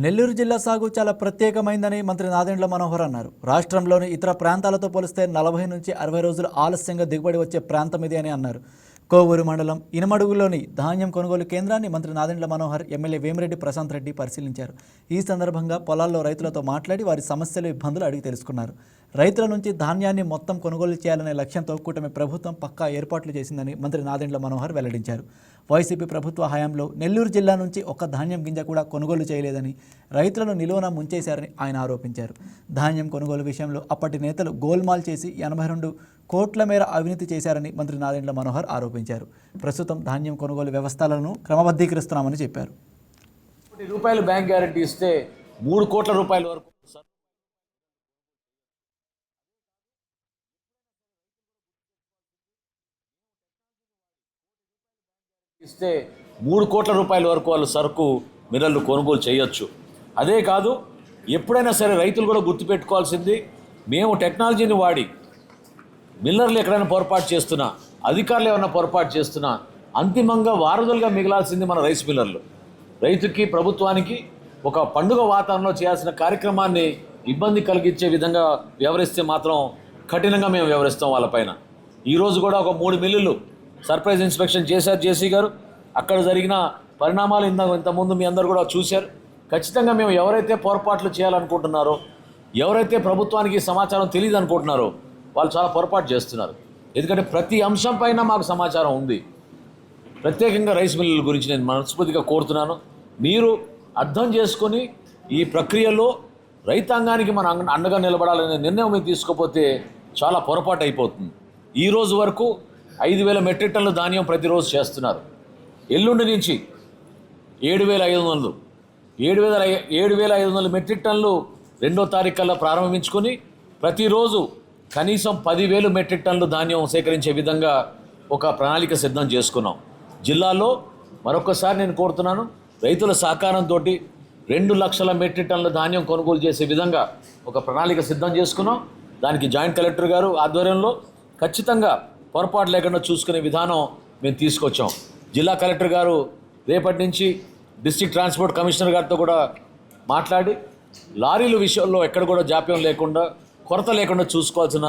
నెల్లూరు జిల్లా సాగు చాలా ప్రత్యేకమైందని మంత్రి నాదెండ్ల మనోహర్ అన్నారు. రాష్ట్రంలోని ఇతర ప్రాంతాలతో పోలిస్తే 40 నుంచి 60 రోజులు ఆలస్యంగా దిగుబడి వచ్చే ప్రాంతం ఇది అని అన్నారు. కోవూరు మండలం ఇనమడుగులోని ధాన్యం కొనుగోలు కేంద్రాన్ని మంత్రి నాదెండ్ల మనోహర్, ఎమ్మెల్యే వేమిరెడ్డి ప్రశాంత్ రెడ్డి పరిశీలించారు. ఈ సందర్భంగా పొలాల్లో రైతులతో మాట్లాడి వారి సమస్యలు, ఇబ్బందులు అడిగి తెలుసుకున్నారు. రైతుల నుంచి ధాన్యాన్ని మొత్తం కొనుగోలు చేయాలనే లక్ష్యంతో కూటమి ప్రభుత్వం పక్కా ఏర్పాట్లు చేసిందని మంత్రి నాదెండ్ల మనోహర్ వెల్లడించారు. వైసీపీ ప్రభుత్వ హయాంలో నెల్లూరు జిల్లా నుంచి ఒక్క ధాన్యం గింజ కూడా కొనుగోలు చేయలేదని, రైతులను నిలువన ముంచేశారని ఆయన ఆరోపించారు. ధాన్యం కొనుగోలు విషయంలో అప్పటి నేతలు గోల్మాల్ చేసి 82 కోట్ల మేర అవినీతి చేశారని మంత్రి నాదెండ్ల మనోహర్ ఆరోపించారు. ప్రస్తుతం ధాన్యం కొనుగోలు వ్యవస్థలను క్రమబద్ధీకరిస్తున్నామని చెప్పారు. రూపాయలు బ్యాంక్ గ్యారెంటీ ఇస్తే 3 కోట్ల రూపాయల వరకు ఇస్తే 3 కోట్ల రూపాయల వరకు వాళ్ళు సరుకు మిల్లర్లు కొనుగోలు చేయొచ్చు. అదే కాదు, ఎప్పుడైనా సరే రైతులు కూడా గుర్తుపెట్టుకోవాల్సింది, మేము టెక్నాలజీని వాడి మిల్లర్లు ఎక్కడైనా పొరపాటు చేస్తున్నా, అధికారులు ఏమైనా పొరపాటు చేస్తున్నా, అంతిమంగా వారధులుగా మిగలాల్సింది మన రైస్ మిల్లర్లు. రైతుకి, ప్రభుత్వానికి ఒక పండుగ వాతావరణంలో చేయాల్సిన కార్యక్రమాన్ని ఇబ్బంది కలిగించే విధంగా వ్యవహరిస్తే మాత్రం కఠినంగా మేము వ్యవహరిస్తాం వాళ్ళపైన. ఈరోజు కూడా ఒక 3 మిల్లులు సర్ప్రైజ్ ఇన్స్పెక్షన్ చేశారు జేసీ గారు. అక్కడ జరిగిన పరిణామాలు ఇంతకుముందు మీ అందరూ కూడా చూశారు. ఖచ్చితంగా మేము ఎవరైతే పొరపాట్లు చేయాలనుకుంటున్నారో, ఎవరైతే ప్రభుత్వానికి సమాచారం తెలియదు అనుకుంటున్నారో వాళ్ళు చాలా పొరపాటు చేస్తున్నారు. ఎందుకంటే ప్రతి అంశం పైన మాకు సమాచారం ఉంది. ప్రత్యేకంగా రైస్ మిల్లుల గురించి నేను మనస్ఫూర్తిగా కోరుతున్నాను. మీరు అర్థం చేసుకొని ఈ ప్రక్రియలో రైతాంగానికి మన అండగా నిలబడాలనే నిర్ణయం మీరు తీసుకోకపోతే చాలా పొరపాటు అయిపోతుంది. ఈ రోజు వరకు 5,000 మెట్రిక్ టన్నుల ధాన్యం ప్రతిరోజు చేస్తున్నారు. ఎల్లుండి నుంచి 7,500 మెట్రిక్ టన్నులు 2వ తారీఖు కల్లా ప్రారంభించుకొని ప్రతిరోజు కనీసం 10,000 మెట్రిక్ టన్నులు ధాన్యం సేకరించే విధంగా ఒక ప్రణాళిక సిద్ధం చేసుకున్నాం. జిల్లాలో మరొకసారి నేను కోరుతున్నాను, రైతుల సహకారంతో 2 లక్షల మెట్రిక్ టన్నుల ధాన్యం కొనుగోలు చేసే విధంగా ఒక ప్రణాళిక సిద్ధం చేసుకున్నాం. దానికి జాయింట్ కలెక్టర్ గారు ఆధ్వర్యంలో ఖచ్చితంగా పొరపాటు లేకుండా చూసుకునే విధానం మేము తీసుకొచ్చాం. జిల్లా కలెక్టర్ గారు రేపటి నుంచి డిస్ట్రిక్ట్ ట్రాన్స్పోర్ట్ కమిషనర్ గారితో కూడా మాట్లాడి లారీల విషయంలో ఎక్కడ కూడా జాప్యం లేకుండా, కొరత లేకుండా చూసుకోవాల్సిన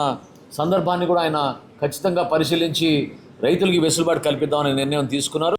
సందర్భాన్ని కూడా ఆయన ఖచ్చితంగా పరిశీలించి రైతులకి వెసులుబాటు కల్పిద్దామనే నిర్ణయం తీసుకున్నారు.